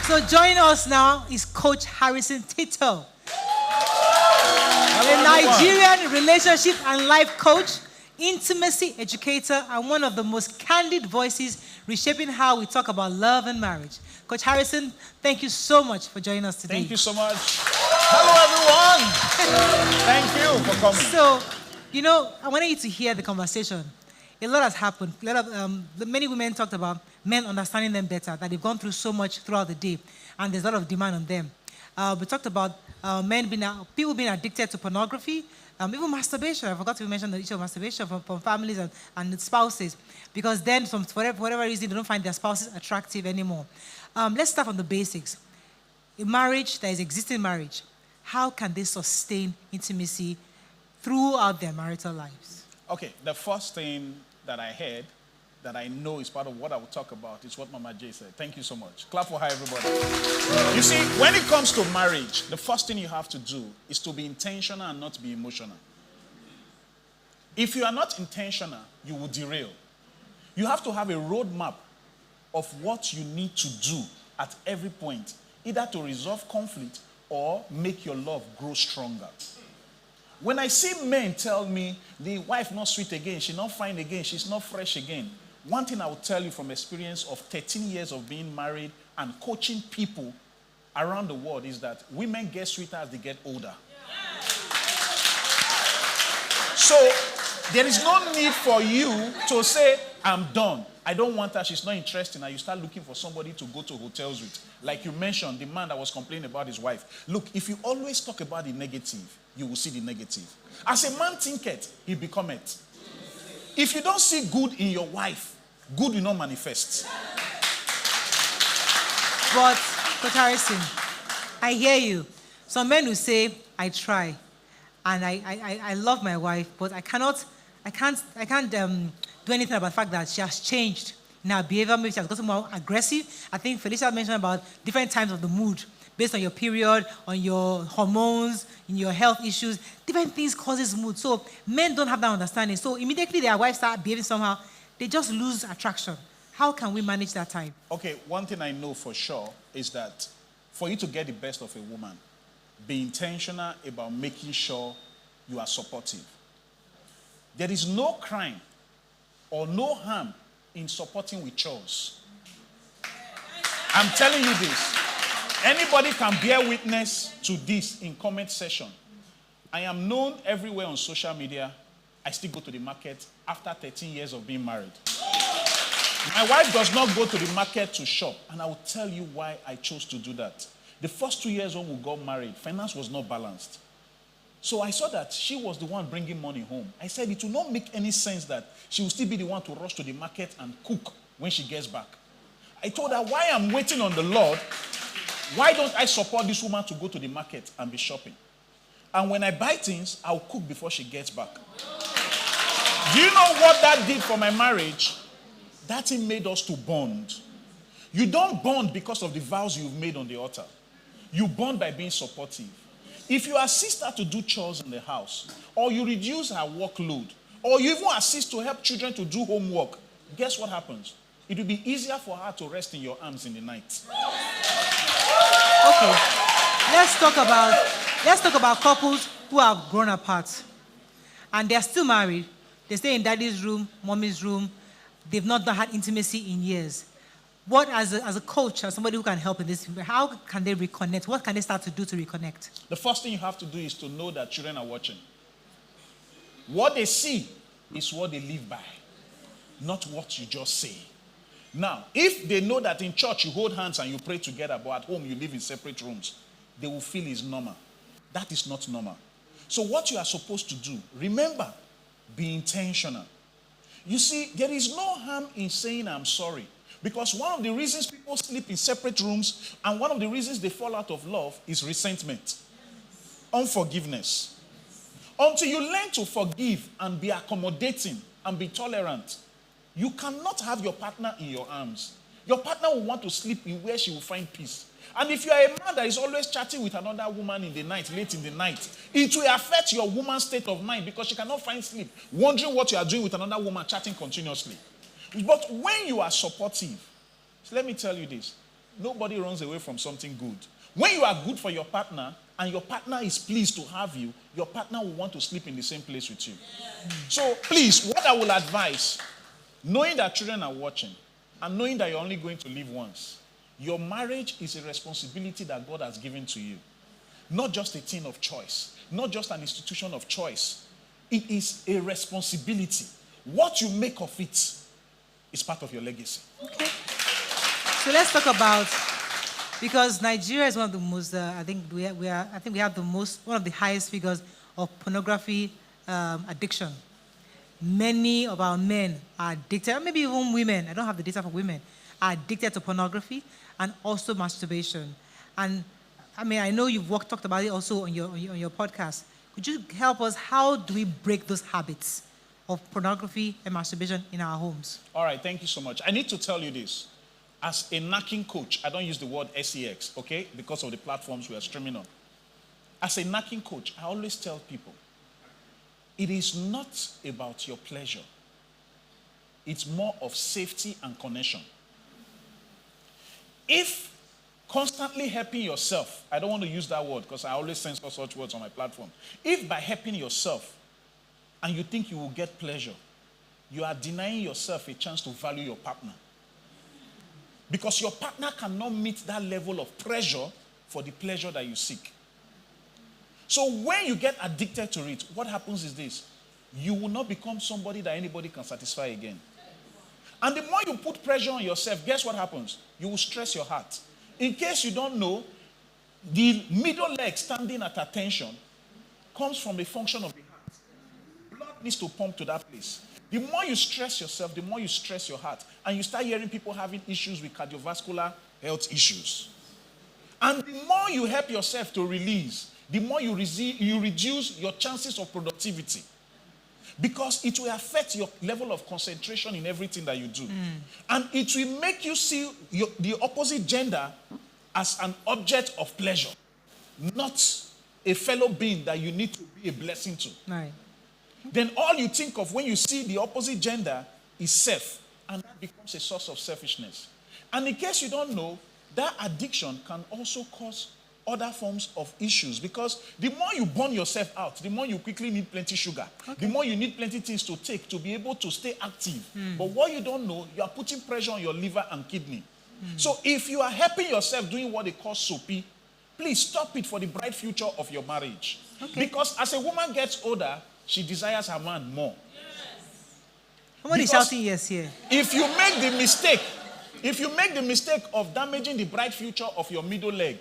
So joining us now is Coach Harrison Tito, a Nigerian relationship and life coach, intimacy educator, and one of the most candid voices reshaping how we talk about love and marriage. Coach Harrison, thank you so much for joining us today. Thank you so much. Hello, everyone. Thank you for coming. So, I wanted you to hear the conversation. A lot has happened. Many women talked about men understanding them better, that they've gone through so much throughout the day, and there's a lot of demand on them. We talked about people being addicted to pornography, even masturbation. I forgot to mention the issue of masturbation from families and spouses, because then, for whatever reason, they don't find their spouses attractive anymore. Let's start from the basics. A marriage that is existing marriage, how can they sustain intimacy throughout their marital lives? Okay, the first thing that I heard, that I know is part of what I will talk about, is what Mama J said. Thank you so much. Clap for her, everybody. You see, when it comes to marriage, the first thing you have to do is to be intentional and not be emotional. If you are not intentional, you will derail. You have to have a roadmap of what you need to do at every point, either to resolve conflict or make your love grow stronger. When I see men tell me, the wife not sweet again, she's not fine again, she's not fresh again, one thing I will tell you from experience of 13 years of being married and coaching people around the world is that women get sweeter as they get older. So there is no need for you to say, I'm done. I don't want her, she's not interested, and you start looking for somebody to go to hotels with. Like you mentioned, the man that was complaining about his wife. Look, if you always talk about the negative, you will see the negative. As a man thinketh, he becometh. If you don't see good in your wife, good will not manifest. But, Coach Harrison, I hear you. Some men will say, I try, and I love my wife, but I can't do anything about the fact that she has changed in her behavior. Maybe she has gotten more aggressive. I think Felicia mentioned about different times of the mood based on your period, on your hormones, in your health issues. Different things causes mood. So men don't have that understanding. So immediately their wives start behaving somehow, they just lose attraction. How can we manage that time? Okay, one thing I know for sure is that for you to get the best of a woman, be intentional about making sure you are supportive. There is no crime or no harm in supporting with chores. I'm telling you this. Anybody can bear witness to this in comment section. I am known everywhere on social media. I still go to the market after 13 years of being married. My wife does not go to the market to shop, and I will tell you why I chose to do that. The first 2 years when we got married, finance was not balanced. So I saw that she was the one bringing money home. I said it will not make any sense that she will still be the one to rush to the market and cook when she gets back. I told her, why I'm waiting on the Lord, why don't I support this woman to go to the market and be shopping? And when I buy things, I'll cook before she gets back. Do you know what that did for my marriage? That thing made us to bond. You don't bond because of the vows you've made on the altar. You bond by being supportive. If you assist her to do chores in the house, or you reduce her workload, or you even assist to help children to do homework, guess what happens? It will be easier for her to rest in your arms in the night. Okay, let's talk about couples who have grown apart, and they're still married. They stay in daddy's room, mommy's room. They've not had intimacy in years. What, as a coach, as somebody who can help in this, how can they reconnect? What can they start to do to reconnect? The first thing you have to do is to know that children are watching. What they see is what they live by, not what you just say. Now, if they know that in church you hold hands and you pray together, but at home you live in separate rooms, they will feel it's normal. That is not normal. So what you are supposed to do, remember, be intentional. You see, there is no harm in saying I'm sorry. Because one of the reasons people sleep in separate rooms and one of the reasons they fall out of love is resentment, unforgiveness. Until you learn to forgive and be accommodating and be tolerant, you cannot have your partner in your arms. Your partner will want to sleep in where she will find peace. And if you are a man that is always chatting with another woman in the night, late in the night, it will affect your woman's state of mind because she cannot find sleep, wondering what you are doing with another woman, chatting continuously. But when you are supportive, so let me tell you this, Nobody runs away from something good. When you are good for your partner and your partner is pleased to have you, your partner will want to sleep in the same place with you. So please, what I will advise, knowing that children are watching and knowing that you're only going to live once, your marriage is a responsibility that God has given to you. Not just a thing of choice, not just an institution of choice. It is a responsibility. What you make of it is part of your legacy. Okay. So let's talk about, because Nigeria is one of the most, I think we have the most, one of the highest figures of pornography addiction. Many of our men are addicted, maybe even women, I don't have the data for women, are addicted to pornography and also masturbation. And I mean, I know you've talked about it also on your podcast. Could you help us? How do we break those habits of pornography and masturbation in our homes? All right, thank you so much. I need to tell you this. As a knocking coach, I don't use the word sex, okay, because of the platforms we are streaming on. As a knocking coach, I always tell people, it is not about your pleasure. It's more of safety and connection. If constantly helping yourself, I don't want to use that word because I always censor such words on my platform. If by helping yourself and you think you will get pleasure, you are denying yourself a chance to value your partner. Because your partner cannot meet that level of pressure for the pleasure that you seek. So when you get addicted to it, what happens is this. You will not become somebody that anybody can satisfy again. And the more you put pressure on yourself, guess what happens? You will stress your heart. In case you don't know, the middle leg standing at attention comes from a function of the heart. Blood needs to pump to that place. The more you stress yourself, the more you stress your heart. And you start hearing people having issues with cardiovascular health issues. And the more you help yourself to release, the more you reduce your chances of productivity. Because it will affect your level of concentration in everything that you do. And it will make you see the opposite gender as an object of pleasure, not a fellow being that you need to be a blessing to. Right. Then all you think of when you see the opposite gender is self, and that becomes a source of selfishness. And in case you don't know, that addiction can also cause other forms of issues, because the more you burn yourself out, the more you quickly need plenty sugar. Okay. The more you need plenty things to take to be able to stay active. But what you don't know, you are putting pressure on your liver and kidney. So if you are helping yourself doing what they call soapy, please stop it for the bright future of your marriage. Okay. Because as a woman gets older, she desires her man more. Somebody is shouting yes here. If you make the mistake of damaging the bright future of your middle leg,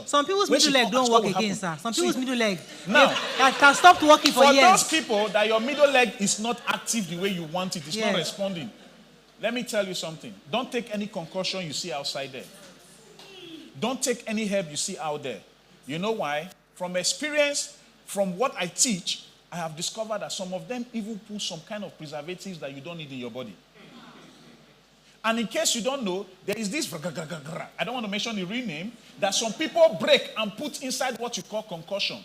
some people's middle leg don't work again, sir. Some people's middle leg now can stop working for years. For those people that your middle leg is not active the way you want it, it's not responding. Let me tell you something. Don't take any concussion you see outside there. Don't take any herb you see out there. You know why? From experience, from what I teach, I have discovered that some of them even put some kind of preservatives that you don't need in your body. And in case you don't know, there is this, I don't want to mention the real name, that some people break and put inside what you call concussion.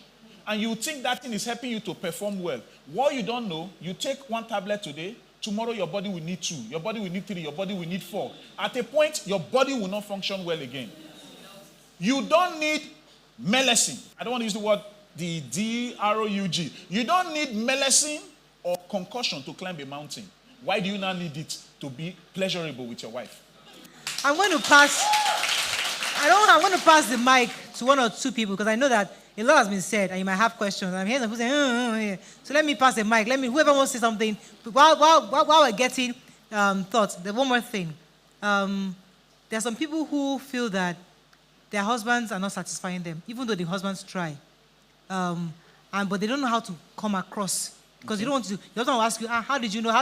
And you think that thing is helping you to perform well. What you don't know, you take one tablet today, tomorrow your body will need 2, your body will need 3, your body will need 4. At a point, your body will not function well again. You don't need melecine. I don't want to use the word the drug. You don't need melecine or concussion to climb a mountain. Why do you now need it to be pleasurable with your wife? I'm going to pass the mic to one or two people because I know that a lot has been said and you might have questions. I'm hearing some people saying, so let me pass the mic. Whoever wants to say something, while we're getting thoughts, there's one more thing. There are some people who feel that their husbands are not satisfying them, even though the husbands try. But they don't know how to come across. Because you don't want to. Your husband will ask you, how did you know? How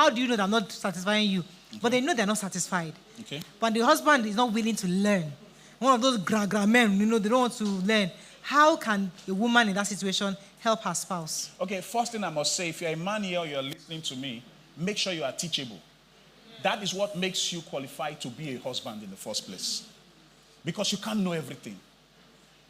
do you know that I'm not satisfying you? Okay. But they know they're not satisfied. Okay. But the husband is not willing to learn. One of those gra men, they don't want to learn. How can a woman in that situation help her spouse? Okay, first thing I must say, if you're a man here or you're listening to me, make sure you are teachable. That is what makes you qualified to be a husband in the first place. Because you can't know everything.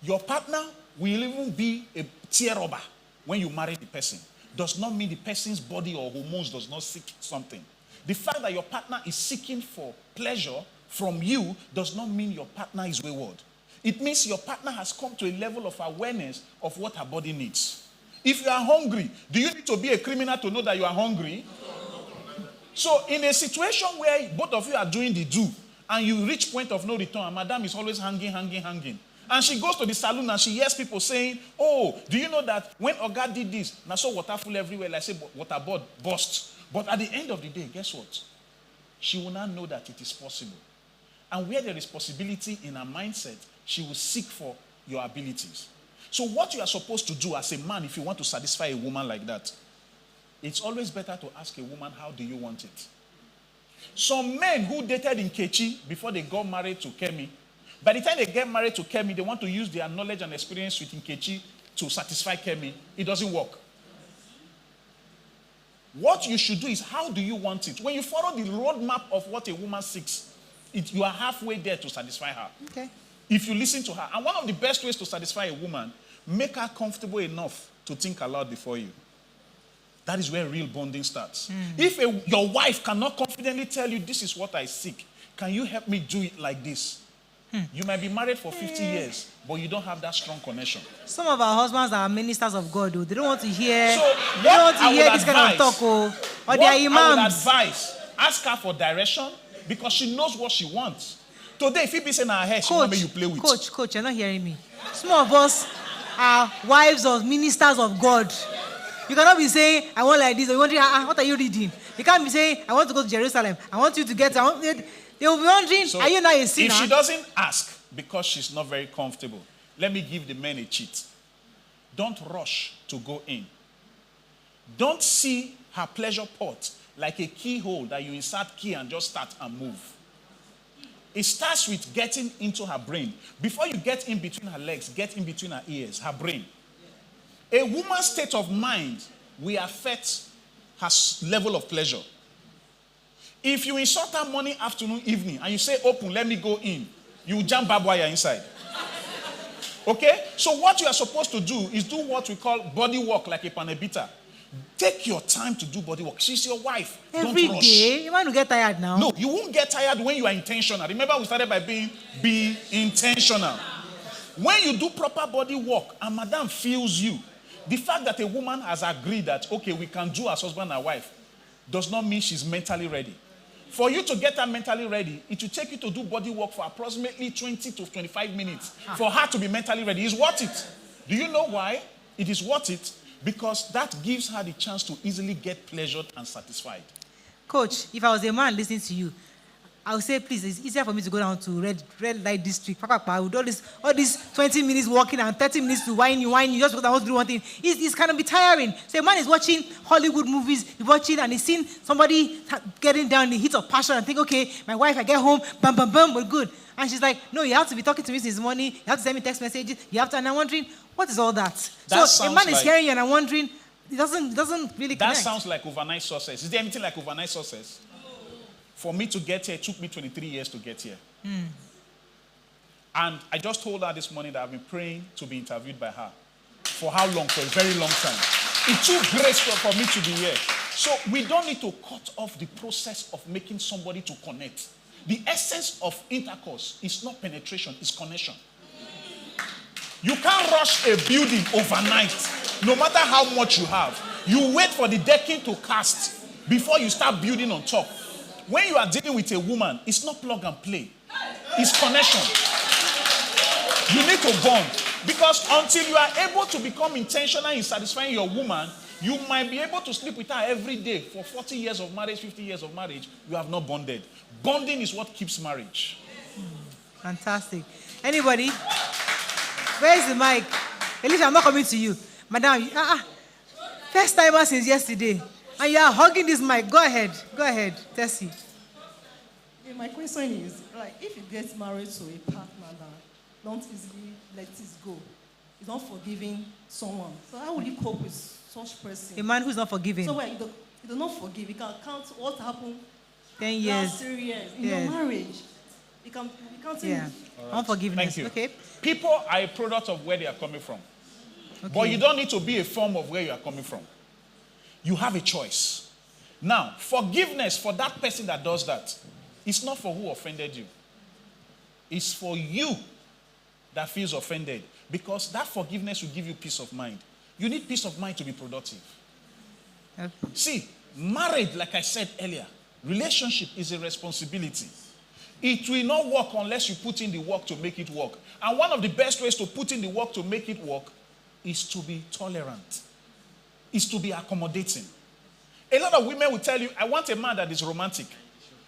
Your partner will even be a tear rubber when you marry the person. Does not mean the person's body or hormones does not seek something. The fact that your partner is seeking for pleasure from you does not mean your partner is wayward. It means your partner has come to a level of awareness of what her body needs. If you are hungry, do you need to be a criminal to know that you are hungry? So in a situation where both of you are doing the do, and you reach point of no return, and madam is always hanging. And she goes to the saloon and she hears people saying, oh, do you know that when Oga did this, now so water full everywhere, like say water board burst. But at the end of the day, guess what? She will not know that it is possible. And where there is possibility in her mindset, she will seek for your abilities. So what you are supposed to do as a man, if you want to satisfy a woman like that, it's always better to ask a woman, how do you want it? Some men who dated in Kechi before they got married to Kemi, by the time they get married to Kemi, they want to use their knowledge and experience with Nkechi to satisfy Kemi. It doesn't work. What you should do is, how do you want it? When you follow the roadmap of what a woman seeks, you are halfway there to satisfy her. Okay. If you listen to her. And one of the best ways to satisfy a woman, make her comfortable enough to think aloud before you. That is where real bonding starts. If your wife cannot confidently tell you, this is what I seek, can you help me do it like this? You might be married for 50 years, but you don't have that strong connection. Some of our husbands are ministers of God, though. They don't want to hear, So they don't want to I hear would this kind of talk, oh. Or they are I would imams. advise, ask her for direction, because she knows what she wants. Today, if you be saying her hair, she want me you play with. Coach, you're not hearing me. Some of us are wives of ministers of God. You cannot be saying, I want like this, or you're wondering, what are you reading? You can't be saying, I want to go to Jerusalem. I want you to get, they will be wondering, So are you not a sinner? if she doesn't ask because she's not very comfortable, let me give the men a cheat. Don't rush to go in. Don't see her pleasure pot like a keyhole that you insert key and just start and move. It starts with getting into her brain. Before you get in between her legs, get in between her ears, her brain. A woman's state of mind will affect her level of pleasure. If you insult her morning, afternoon, evening, and you say, open, let me go in, you jam barbed wire inside. Okay? So what you are supposed to do is do what we call body work, like a panebita. Take your time to do body work. She's your wife. Every Don't rush. day? You want to get tired now? No, you won't get tired when you are intentional. Remember, we started by be intentional. When you do proper body work and madam feels you, the fact that a woman has agreed that, okay, we can do as husband and wife, does not mean she's mentally ready. For you to get her mentally ready, it will take you to do body work for approximately 20 to 25 minutes. For her to be mentally ready, it's worth it. Do you know why it is worth it? Because that gives her the chance to easily get pleasured and satisfied. Coach, if I was a man listening to you, I would say, please, it's easier for me to go down to red light district. I would do all this 20 minutes walking and 30 minutes to whine you, just because I want to do one thing. It's kind of be tiring. So a man is watching Hollywood movies, he's watching and he's seeing somebody getting down in the heat of passion and think, okay, my wife, I get home, bam, bam, bam, we're good. And she's like, no, you have to be talking to me since morning. You have to send me text messages. You have to, and I'm wondering, what is all that? So a man is hearing you and I'm wondering, it doesn't really connect. That sounds like overnight success. Is there anything like overnight success? For me to get here, it took me 23 years to get here. And I just told her this morning that I've been praying to be interviewed by her. For how long? For a very long time. It took grace for me to be here. So we don't need to cut off the process of making somebody to connect. The essence of intercourse is not penetration, it's connection. You can't rush a building overnight, no matter how much you have. You wait for the decking to cast before you start building on top. When you are dealing with a woman, it's not plug and play. It's connection. You need to bond. Because until you are able to become intentional in satisfying your woman, you might be able to sleep with her every day for 40 years of marriage, 50 years of marriage. You have not bonded. Bonding is what keeps marriage. Fantastic. Anybody? Where's the mic? Alicia, I'm not coming to you. Madam, first timer since yesterday. And you are hugging this mic. Go ahead, Tessie. Okay, my question is, like, if you get married to a partner that don't easily let it go, is not forgiving someone. So how will you cope with such person? A man who's not forgiving. So you do not forgive. You can count what happened 10 years. last 3 years in your marriage. You can't Yeah. Right. Unforgiveness. Thank you. Okay. People are a product of where they are coming from. Okay. But you don't need to be a form of where you are coming from. You have a choice. Now, forgiveness for that person that does that is not for who offended you. It's for you that feels offended, because that forgiveness will give you peace of mind. You need peace of mind to be productive. Okay. See, marriage, like I said earlier, relationship is a responsibility. It will not work unless you put in the work to make it work. And one of the best ways to put in the work to make it work is to be tolerant, is to be accommodating. A lot of women will tell you, I want a man that is romantic.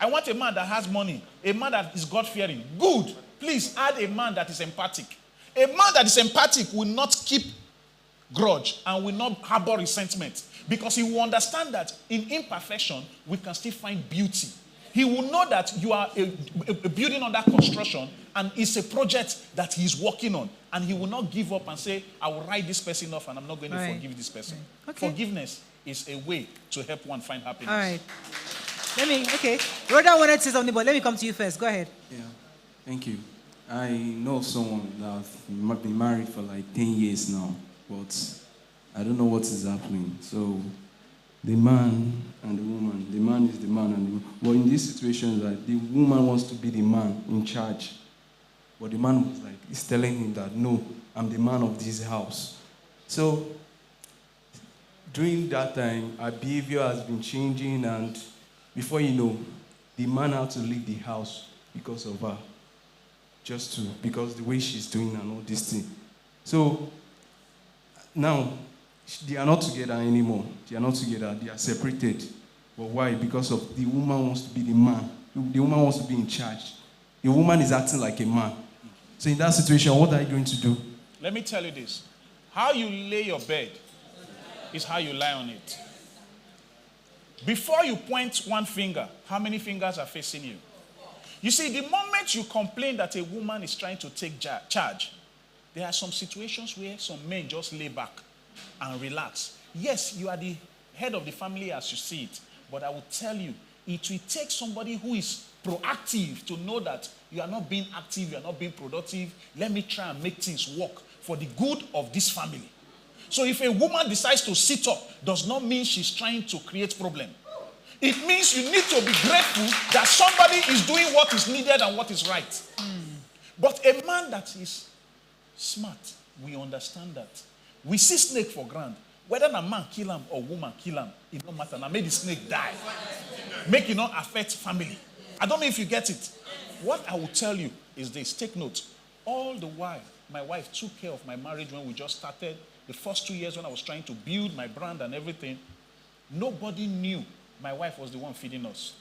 I want a man that has money, a man that is God-fearing. Good. Please add a man that is empathic. A man that is empathic will not keep grudge and will not harbor resentment, because he will understand that in imperfection, we can still find beauty. He will know that you are a building under construction and it's a project that he's working on. And he will not give up and say, I will write this person off and I'm not going to forgive this person. Okay. Forgiveness is a way to help one find happiness. All right. Rhoda wanted to say something, but let me come to you first. Go ahead. Yeah, thank you. I know someone that been married for like 10 years now, but I don't know what is happening. So the man and the woman, the man is the man and the woman. But in this situation, like, the woman wants to be the man in charge. But the man was like, is telling him that, no, I'm the man of this house. So during that time, our behavior has been changing, and before you know, the man had to leave the house because of her. Because the way she's doing and all this thing. So now, they are not together anymore. They are not together. They are separated. But why? Because of the woman wants to be the man. The woman wants to be in charge. The woman is acting like a man. So in that situation, what are you going to do? Let me tell you this. How you lay your bed is how you lie on it. Before you point one finger, how many fingers are facing you? You see, the moment you complain that a woman is trying to take charge, there are some situations where some men just lay back and relax. Yes, you are the head of the family as you see it, but I will tell you, it will take somebody who is proactive to know that you are not being active, you are not being productive. Let me try and make things work for the good of this family. So if a woman decides to sit up, does not mean she's trying to create problem. It means you need to be grateful that somebody is doing what is needed and what is right. But a man that is smart, we understand that. We see snake for granted. Whether a man kill him or woman kill him, it don't matter. Now make the snake die. Make it not affect family. I don't know if you get it. What I will tell you is this. Take note. All the while, my wife took care of my marriage when we just started. The first 2 years when I was trying to build my brand and everything, nobody knew my wife was the one feeding us.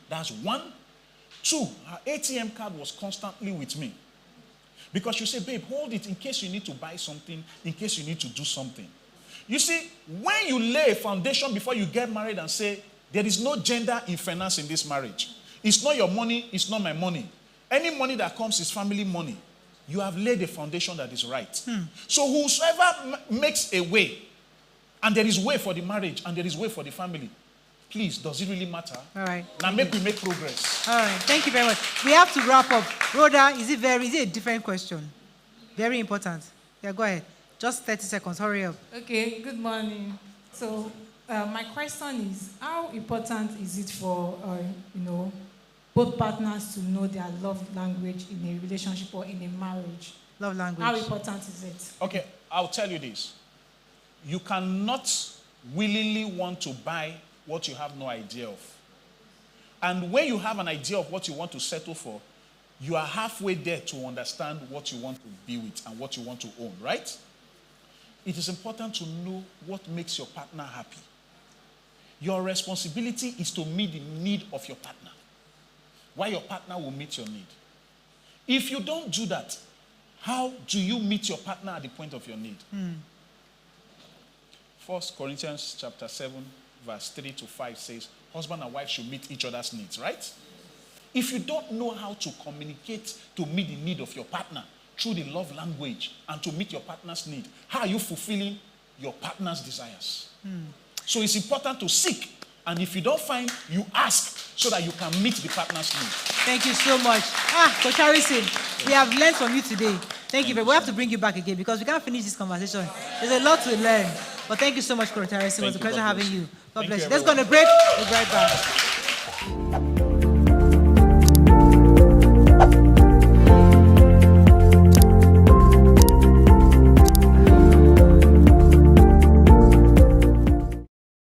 That's one. Two, her ATM card was constantly with me. Because you say, babe, hold it in case you need to buy something, in case you need to do something. You see, when you lay a foundation before you get married and say, there is no gender in finance in this marriage. It's not your money, it's not my money. Any money that comes is family money. You have laid a foundation that is right. So whosoever makes a way, and there is way for the marriage, and there is way for the family, please, does it really matter? All right. Now we make progress. All right. Thank you very much. We have to wrap up. Rhoda, is it a different question? Very important. Yeah, go ahead. Just 30 seconds. Hurry up. Okay, good morning. So my question is, how important is it for, both partners to know their love language in a relationship or in a marriage? Love language. How important is it? Okay, I'll tell you this. You cannot willingly want to buy what you have no idea of. And when you have an idea of what you want to settle for, you are halfway there to understand what you want to be with and what you want to own, right? It is important to know what makes your partner happy. Your responsibility is to meet the need of your partner, while your partner will meet your need. If you don't do that, how do you meet your partner at the point of your need? 1 Corinthians chapter 7, verse 3 to 5 says, husband and wife should meet each other's needs, right? If you don't know how to communicate to meet the need of your partner through the love language and to meet your partner's need, how are you fulfilling your partner's desires? So it's important to seek. And if you don't find, you ask so that you can meet the partner's need. Thank you so much. Coach Harrison, we have learned from you today. Thank you. But we have to bring you back again because we can't finish this conversation. There's a lot to learn. But thank you so much, Coach Harrison. It was a pleasure having you. God bless you. Let's go on a break. We'll be right back.